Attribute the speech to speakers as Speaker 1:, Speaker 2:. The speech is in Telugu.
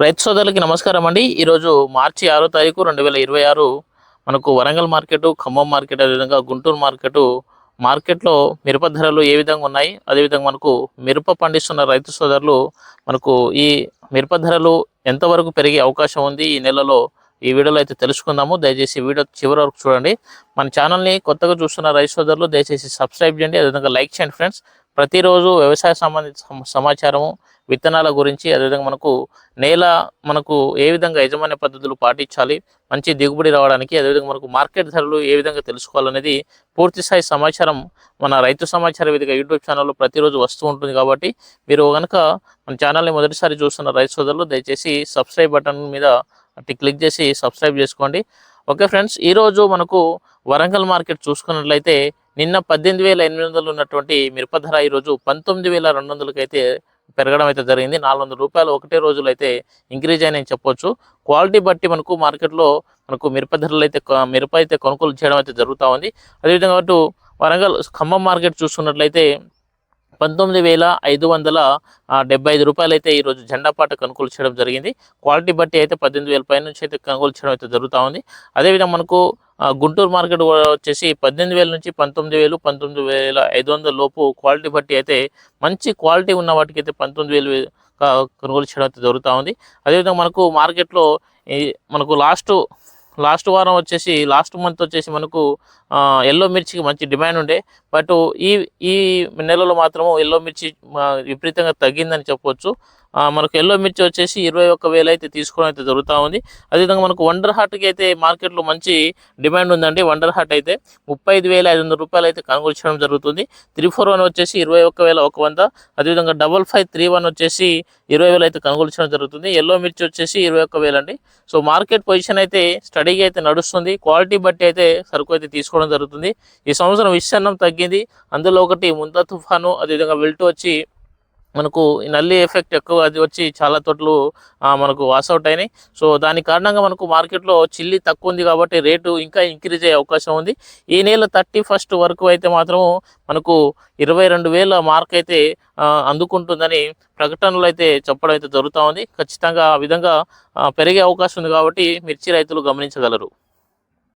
Speaker 1: రైతు సోదరులకి నమస్కారం అండి. ఈరోజు మార్చి 6వ తారీఖు 2026 మనకు వరంగల్ మార్కెట్, ఖమ్మం మార్కెట్, అదేవిధంగా గుంటూరు మార్కెట్లో మిరప ధరలు ఏ విధంగా ఉన్నాయి, అదేవిధంగా మనకు మిరప పండిస్తున్న రైతు సోదరులు మనకు ఈ మిరప ధరలు ఎంతవరకు పెరిగే అవకాశం ఉంది ఈ నెలలో, ఈ వీడియోలో అయితే తెలుసుకుందాము. దయచేసి వీడియో చివరి వరకు చూడండి. మన ఛానల్ని కొత్తగా చూస్తున్న రైతు సోదరులు దయచేసి సబ్స్క్రైబ్ చేయండి, అదేవిధంగా లైక్ చేయండి ఫ్రెండ్స్. ప్రతిరోజు వ్యవసాయ సంబంధిత సమాచారము, విత్తనాల గురించి, అదేవిధంగా మనకు ఏ విధంగా యాజమాన్య పద్ధతులు పాటించాలి, మంచి దిగుబడి రావడానికి, అదేవిధంగా మనకు మార్కెట్ ధరలు ఏ విధంగా తెలుసుకోవాలనేది పూర్తి స్థాయి సమాచారం మన రైతు సమాచార వేదిక యూట్యూబ్ ఛానల్లో ప్రతిరోజు వస్తూ ఉంటుంది. కాబట్టి మీరు కనుక మన ఛానల్ని మొదటిసారి చూస్తున్న రైతు సోదరులు దయచేసి సబ్స్క్రైబ్ బటన్ మీద క్లిక్ చేసి సబ్స్క్రైబ్ చేసుకోండి. ఓకే ఫ్రెండ్స్, ఈరోజు మనకు వరంగల్ మార్కెట్ చూసుకున్నట్లయితే నిన్న 18,800 ఉన్నటువంటి మిరప ధర ఈరోజు 19,200కి అయితే పెరగడం అయితే జరిగింది. 400 రూపాయలు ఒకటే రోజులు అయితే ఇంక్రీజ్ అయినాయని చెప్పొచ్చు. క్వాలిటీ బట్టి మనకు మార్కెట్లో మనకు మిరప అయితే కొనుగోలు చేయడం అయితే జరుగుతూ ఉంది. అదేవిధంగా అటు వరంగల్ ఖమ్మం మార్కెట్ చూసుకున్నట్లయితే 19,575 రూపాయలు అయితే ఈరోజు జెండాపాట కొనుగోలు చేయడం జరిగింది. క్వాలిటీ బట్టి అయితే 18,000 పై నుంచి అయితే కొనుగోలు చేయడం అయితే జరుగుతూ ఉంది. అదేవిధంగా మనకు గుంటూరు మార్కెట్ వచ్చేసి 18,000 నుంచి 19,000, 19,500 లోపు క్వాలిటీ బట్టి అయితే మంచి క్వాలిటీ ఉన్న వాటికి అయితే 19,000 కొనుగోలు చేయడం అయితే జరుగుతూ ఉంది. అదేవిధంగా మనకు మార్కెట్లో మనకు లాస్ట్ మంత్ వచ్చేసి మనకు ఎల్లో మిర్చికి మంచి డిమాండ్ ఉండే. బట్ ఈ నెలలో మాత్రము ఎల్లో మిర్చి విపరీతంగా తగ్గిందని చెప్పవచ్చు. మనకు ఎల్లో మిర్చి వచ్చేసి 21,000 అయితే తీసుకోవడం అయితే జరుగుతూ ఉంది. అదేవిధంగా మనకు వండర్ హార్ట్కి అయితే మార్కెట్లో మంచి డిమాండ్ ఉందండి. వండర్ హార్ట్ అయితే 35,500 రూపాయలు అయితే కొనుగోలు చేయడం జరుగుతుంది. 341 వచ్చేసి 21,100. అదేవిధంగా 5531 వచ్చేసి 20,000 అయితే కొనుగోలు చేయడం జరుగుతుంది. ఎల్లో మిర్చి వచ్చేసి 21,000 అండి. సో మార్కెట్ పొజిషన్ అయితే స్టడీగా అయితే నడుస్తుంది. క్వాలిటీ బట్టి అయితే సరుకు అయితే తీసుకోవడం జరుగుతుంది. ఈ సంవత్సరం విస్తీర్ణం తగ్గింది. అందులో ఒకటి ముంతా తుఫాను, అదేవిధంగా విల్టు వచ్చి మనకు నల్లి ఎఫెక్ట్ ఎక్కువ అది వచ్చి చాలా తోటలు మనకు వాసౌట్ అయినాయి. సో దాని కారణంగా మనకు మార్కెట్లో చిల్లి తక్కువ ఉంది కాబట్టి రేటు ఇంకా ఇంక్రీజ్ అయ్యే అవకాశం ఉంది. ఈ నెల 31st వరకు అయితే మాత్రము మనకు 22,000 మార్క్ అయితే అందుకుంటుందని ప్రకటనలు అయితే చెప్పడం అయితే జరుగుతూ ఉంది. ఖచ్చితంగా ఆ విధంగా పెరిగే అవకాశం ఉంది కాబట్టి మిర్చి రైతులు గమనించగలరు.